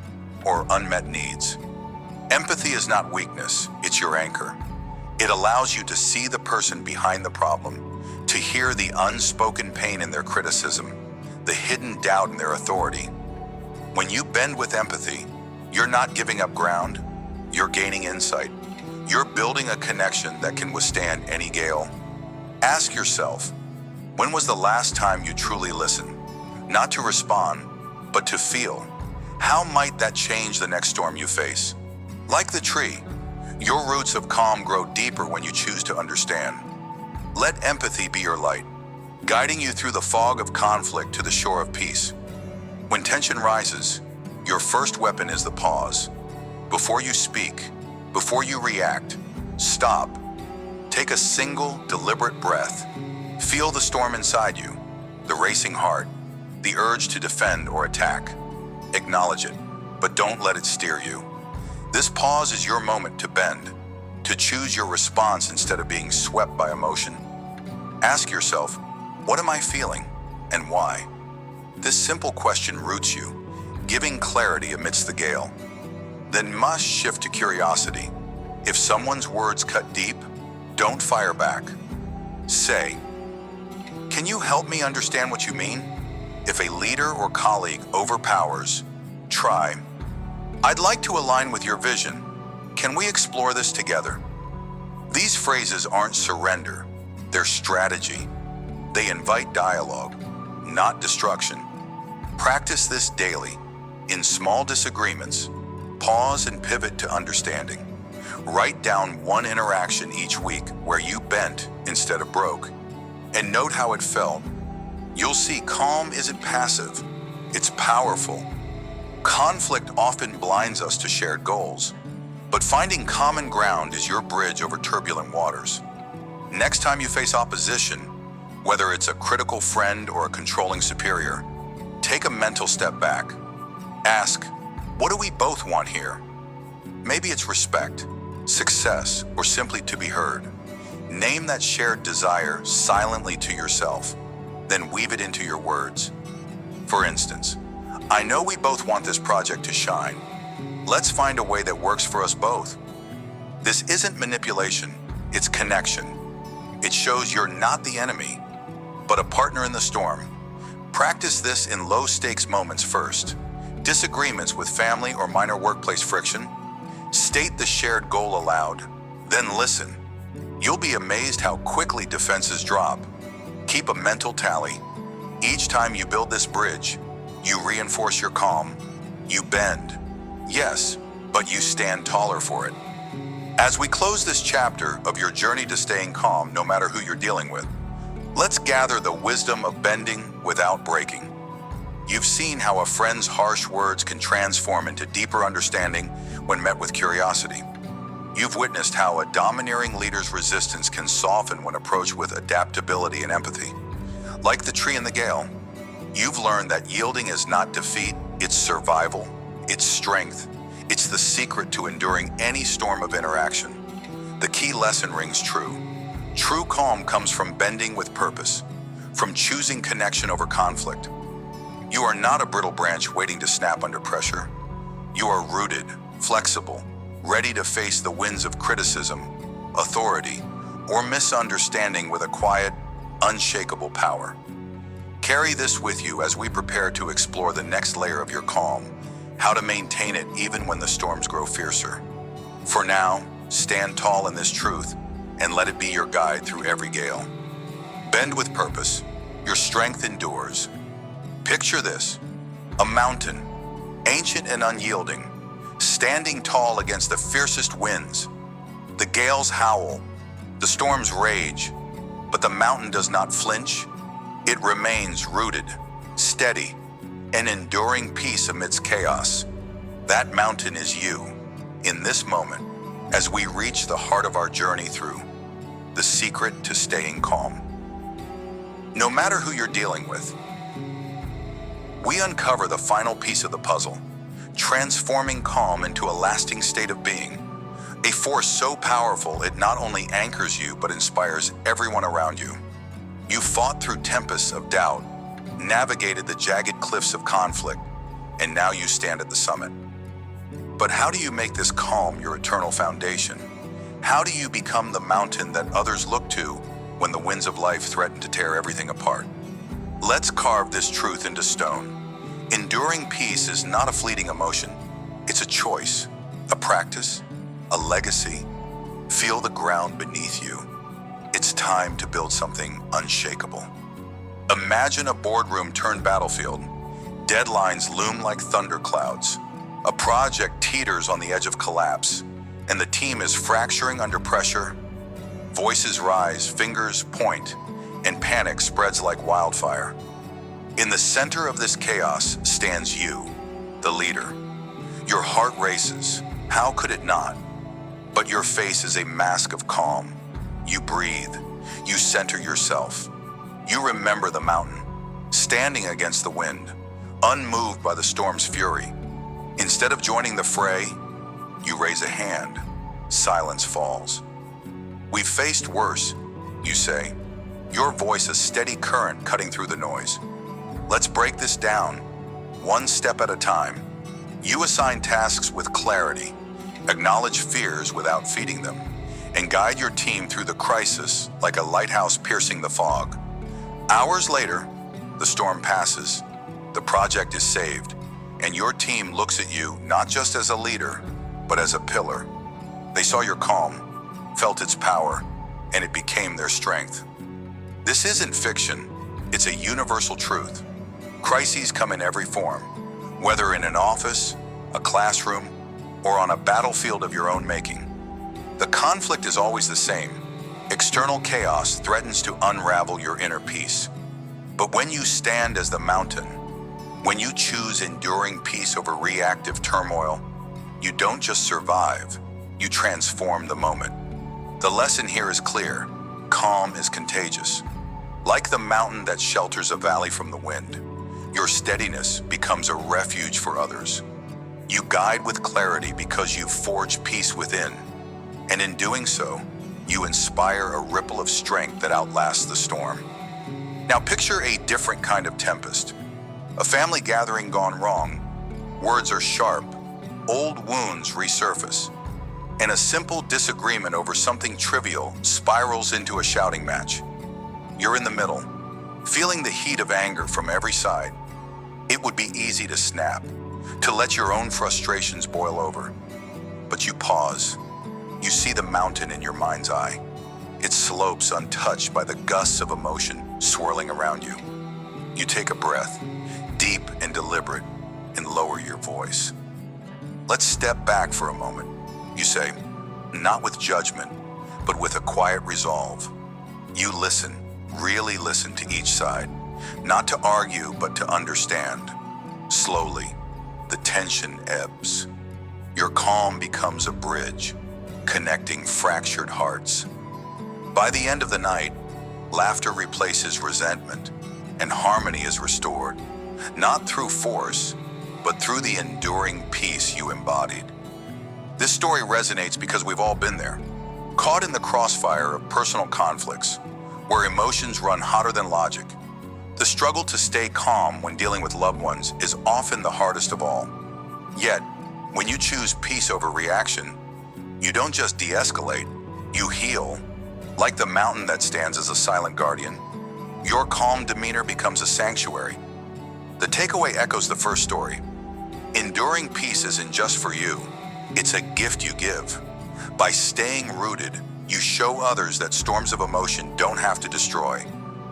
or unmet needs? Empathy is not weakness, it's your anchor. It allows you to see the person behind the problem, to hear the unspoken pain in their criticism, the hidden doubt in their authority. When you bend with empathy, you're not giving up ground, you're gaining insight. You're building a connection that can withstand any gale. Ask yourself, when was the last time you truly listened? Not to respond, but to feel. How might that change the next storm you face? Like the tree, your roots of calm grow deeper when you choose to understand. Let empathy be your light, guiding you through the fog of conflict to the shore of peace. When tension rises, your first weapon is the pause. Before you speak, before you react, stop. Take a single, deliberate breath. Feel the storm inside you, the racing heart, the urge to defend or attack. Acknowledge it, but don't let it steer you. This pause is your moment to bend, to choose your response instead of being swept by emotion. Ask yourself, what am I feeling and why? This simple question roots you, giving clarity amidst the gale. Then must shift to curiosity. If someone's words cut deep, don't fire back. Say, can you help me understand what you mean? If a leader or colleague overpowers, try, I'd like to align with your vision. Can we explore this together? These phrases aren't surrender, they're strategy. They invite dialogue, not destruction. Practice this daily. In small disagreements, pause and pivot to understanding. Write down one interaction each week where you bent instead of broke, and note how it felt. You'll see calm isn't passive, it's powerful. Conflict often blinds us to shared goals, but finding common ground is your bridge over turbulent waters. Next time you face opposition, whether it's a critical friend or a controlling superior, take a mental step back. Ask, what do we both want here? Maybe it's respect, success, or simply to be heard. Name that shared desire silently to yourself, then weave it into your words. For instance, I know we both want this project to shine. Let's find a way that works for us both. This isn't manipulation, it's connection. It shows you're not the enemy, but a partner in the storm. Practice this in low-stakes moments first. Disagreements with family or minor workplace friction. State the shared goal aloud, then listen. You'll be amazed how quickly defenses drop. Keep a mental tally. Each time you build this bridge, You reinforce your calm. You bend. Yes, but you stand taller for it. As we close this chapter of your journey to staying calm no matter who you're dealing with, let's gather the wisdom of bending without breaking. You've seen how a friend's harsh words can transform into deeper understanding when met with curiosity. You've witnessed how a domineering leader's resistance can soften when approached with adaptability and empathy. Like the tree in the gale, you've learned that yielding is not defeat, it's survival, it's strength. It's the secret to enduring any storm of interaction. The key lesson rings true. True calm comes from bending with purpose, from choosing connection over conflict. You are not a brittle branch waiting to snap under pressure. You are rooted, flexible, ready to face the winds of criticism, authority, or misunderstanding with a quiet, unshakable power. Carry this with you as we prepare to explore the next layer of your calm, how to maintain it even when the storms grow fiercer. For now, stand tall in this truth and let it be your guide through every gale. Bend with purpose. Your strength endures. Picture this, a mountain, ancient and unyielding, standing tall against the fiercest winds. The gales howl, the storms rage, but the mountain does not flinch. It remains rooted, steady, an enduring peace amidst chaos. That mountain is you, in this moment, as we reach the heart of our journey through the secret to staying calm. No matter who you're dealing with, we uncover the final piece of the puzzle, transforming calm into a lasting state of being, a force so powerful it not only anchors you but inspires everyone around you. You fought through tempests of doubt, navigated the jagged cliffs of conflict, and now you stand at the summit. But how do you make this calm your eternal foundation? How do you become the mountain that others look to when the winds of life threaten to tear everything apart? Let's carve this truth into stone. Enduring peace is not a fleeting emotion. It's a choice, a practice, a legacy. Feel the ground beneath you. It's time to build something unshakable. Imagine a boardroom turned battlefield. Deadlines loom like thunderclouds. A project teeters on the edge of collapse, and the team is fracturing under pressure. Voices rise, fingers point, and panic spreads like wildfire. In the center of this chaos stands you, the leader. Your heart races. How could it not? But your face is a mask of calm. You breathe. You center yourself. You remember the mountain, standing against the wind, unmoved by the storm's fury. Instead of joining the fray, you raise a hand. Silence falls. We've faced worse, you say, your voice a steady current cutting through the noise. Let's break this down, one step at a time. You assign tasks with clarity, acknowledge fears without feeding them, and guide your team through the crisis like a lighthouse piercing the fog. Hours later, the storm passes, the project is saved, and your team looks at you not just as a leader, but as a pillar. They saw your calm, felt its power, and it became their strength. This isn't fiction, it's a universal truth. Crises come in every form, whether in an office, a classroom, or on a battlefield of your own making. The conflict is always the same. External chaos threatens to unravel your inner peace. But when you stand as the mountain, when you choose enduring peace over reactive turmoil, you don't just survive, you transform the moment. The lesson here is clear. Calm is contagious. Like the mountain that shelters a valley from the wind, your steadiness becomes a refuge for others. You guide with clarity because you've forged peace within, and in doing so, you inspire a ripple of strength that outlasts the storm. Now picture a different kind of tempest. A family gathering gone wrong. Words are sharp, old wounds resurface, and a simple disagreement over something trivial spirals into a shouting match. You're in the middle, feeling the heat of anger from every side. It would be easy to snap, to let your own frustrations boil over. But you pause. You see the mountain in your mind's eye. Its slopes untouched by the gusts of emotion swirling around you. You take a breath, deep and and deliberate and lower your voice. Let's step back for a moment. You say, not with judgment, but with a quiet resolve. You listen, really listen to each side, not to argue, but to understand. Slowly, the tension ebbs. Your calm becomes a bridge, connecting fractured hearts. By the end of the night, laughter replaces resentment, and harmony is restored, not through force, but through the enduring peace you embodied. This story resonates because we've all been there, caught in the crossfire of personal conflicts, where emotions run hotter than logic. The struggle to stay calm when dealing with loved ones is often the hardest of all. Yet, when you choose peace over reaction, you don't just de-escalate, you heal. Like the mountain that stands as a silent guardian, your calm demeanor becomes a sanctuary. The takeaway echoes the first story. Enduring peace isn't just for you, it's a gift you give. By staying rooted, you show others that storms of emotion don't have to destroy.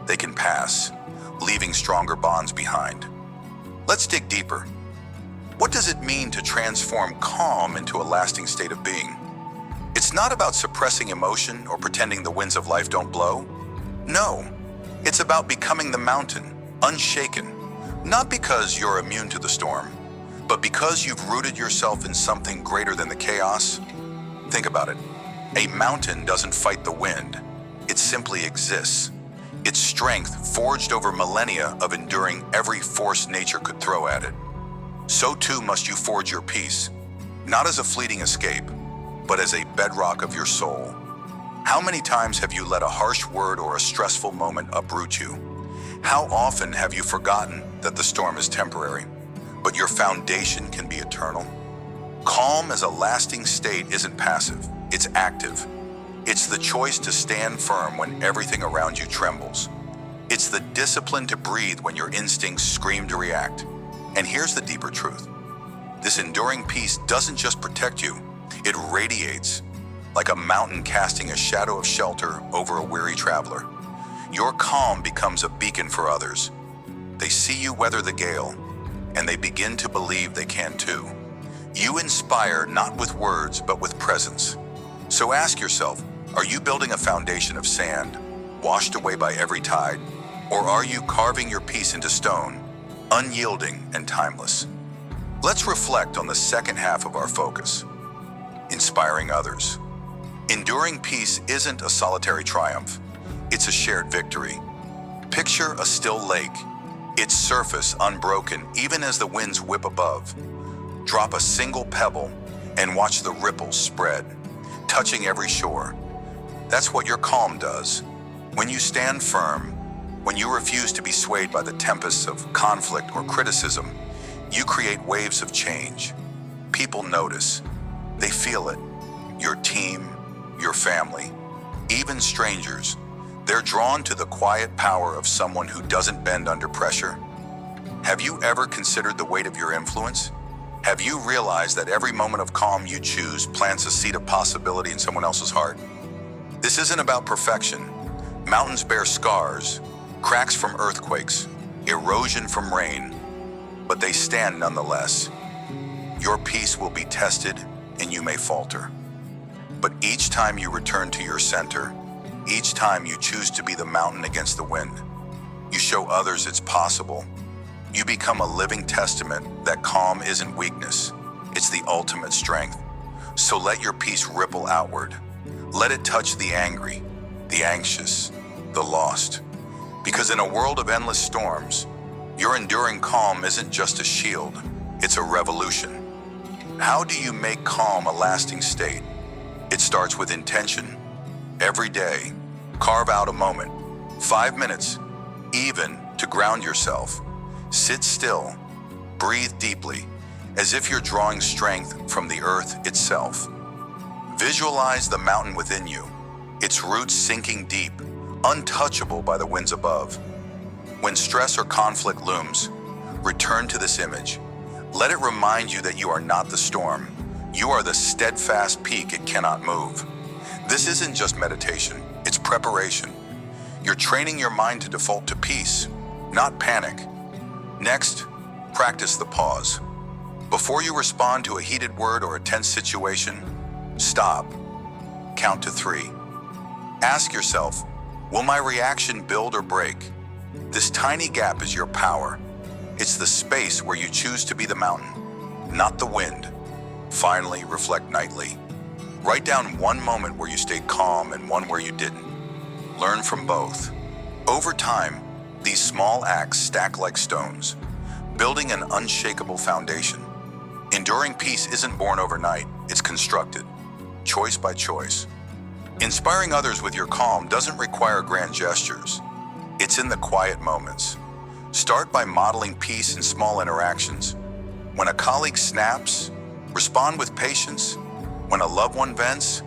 They can pass, leaving stronger bonds behind. Let's dig deeper. What does it mean to transform calm into a lasting state of being? It's not about suppressing emotion or pretending the winds of life don't blow. No, it's about becoming the mountain, unshaken, not because you're immune to the storm, but because you've rooted yourself in something greater than the chaos. Think about it. A mountain doesn't fight the wind. It simply exists. Its strength forged over millennia of enduring every force nature could throw at it. So too must you forge your peace, not as a fleeting escape, but as a bedrock of your soul. How many times have you let a harsh word or a stressful moment uproot you? How often have you forgotten that the storm is temporary, but your foundation can be eternal? Calm as a lasting state isn't passive, it's active. It's the choice to stand firm when everything around you trembles. It's the discipline to breathe when your instincts scream to react. And here's the deeper truth. This enduring peace doesn't just protect you, it radiates, like a mountain casting a shadow of shelter over a weary traveler. Your calm becomes a beacon for others. They see you weather the gale, and they begin to believe they can too. You inspire not with words, but with presence. So ask yourself, are you building a foundation of sand, washed away by every tide? Or are you carving your peace into stone, unyielding and timeless? Let's reflect on the second half of our focus, inspiring others. Enduring peace isn't a solitary triumph, it's a shared victory. Picture a still lake, its surface unbroken even as the winds whip above. Drop a single pebble and watch the ripples spread, touching every shore. That's what your calm does. When you stand firm, when you refuse to be swayed by the tempests of conflict or criticism, you create waves of change. People notice. They feel it. Your team, your family, even strangers, they're drawn to the quiet power of someone who doesn't bend under pressure. Have you ever considered the weight of your influence? Have you realized that every moment of calm you choose plants a seed of possibility in someone else's heart? This isn't about perfection. Mountains bear scars, cracks from earthquakes, erosion from rain, but they stand nonetheless. Your peace will be tested and you may falter. But each time you return to your center, each time you choose to be the mountain against the wind, you show others it's possible. You become a living testament that calm isn't weakness, it's the ultimate strength. So let your peace ripple outward. Let it touch the angry, the anxious, the lost. Because in a world of endless storms, your enduring calm isn't just a shield, it's a revolution. How do you make calm a lasting state? It starts with intention. Every day, carve out a moment, 5 minutes, even to ground yourself. Sit still, breathe deeply, as if you're drawing strength from the earth itself. Visualize the mountain within you, its roots sinking deep, untouchable by the winds above. When stress or conflict looms, return to this image. Let it remind you that you are not the storm. You are the steadfast peak it cannot move. This isn't just meditation, it's preparation. You're training your mind to default to peace, not panic. Next, Practice the pause. Before you respond to a heated word or a tense situation, stop. Count to 3. Ask yourself, will my reaction build or break? This tiny gap is your power. It's the space where you choose to be the mountain, not the wind. Finally, reflect nightly. Write down one moment where you stayed calm and one where you didn't. Learn from both. Over time, these small acts stack like stones, building an unshakable foundation. Enduring peace isn't born overnight, it's constructed, choice by choice. Inspiring others with your calm doesn't require grand gestures. It's in the quiet moments. Start by modeling peace in small interactions. When a colleague snaps, respond with patience. When a loved one vents,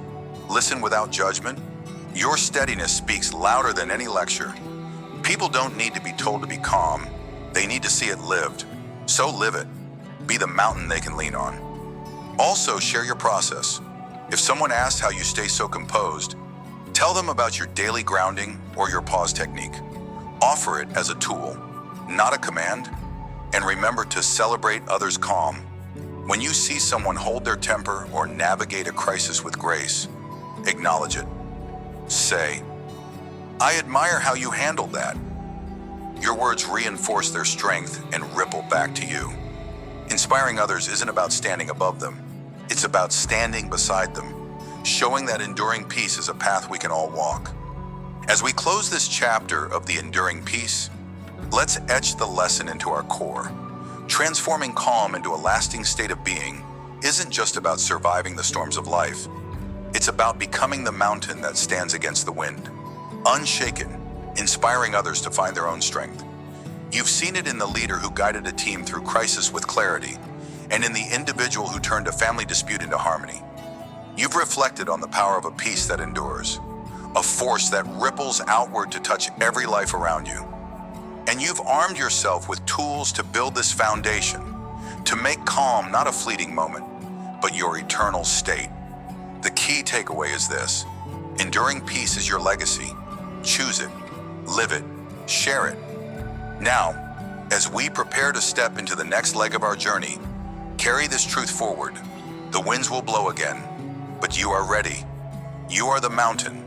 listen without judgment. Your steadiness speaks louder than any lecture. People don't need to be told to be calm. They need to see it lived. So live it. Be the mountain they can lean on. Also, share your process. If someone asks how you stay so composed, tell them about your daily grounding or your pause technique. Offer it as a tool, not a command. And remember to celebrate others' calm. When you see someone hold their temper or navigate a crisis with grace, acknowledge it. Say, I admire how you handled that. Your words reinforce their strength and ripple back to you. Inspiring others isn't about standing above them. It's about standing beside them, showing that enduring peace is a path we can all walk. As we close this chapter of the enduring peace, let's etch the lesson into our core. Transforming calm into a lasting state of being isn't just about surviving the storms of life. It's about becoming the mountain that stands against the wind, unshaken, inspiring others to find their own strength. You've seen it in the leader who guided a team through crisis with clarity, and in the individual who turned a family dispute into harmony. You've reflected on the power of a peace that endures, a force that ripples outward to touch every life around you. And you've armed yourself with tools to build this foundation, to make calm not a fleeting moment, but your eternal state. The key takeaway is this: enduring peace is your legacy. Choose it, live it, share it. Now, as we prepare to step into the next leg of our journey, carry this truth forward. The winds will blow again, but you are ready. You are the mountain,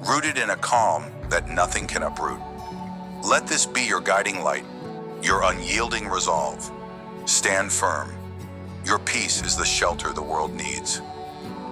rooted in a calm that nothing can uproot. Let this be your guiding light, your unyielding resolve. Stand firm. Your peace is the shelter the world needs.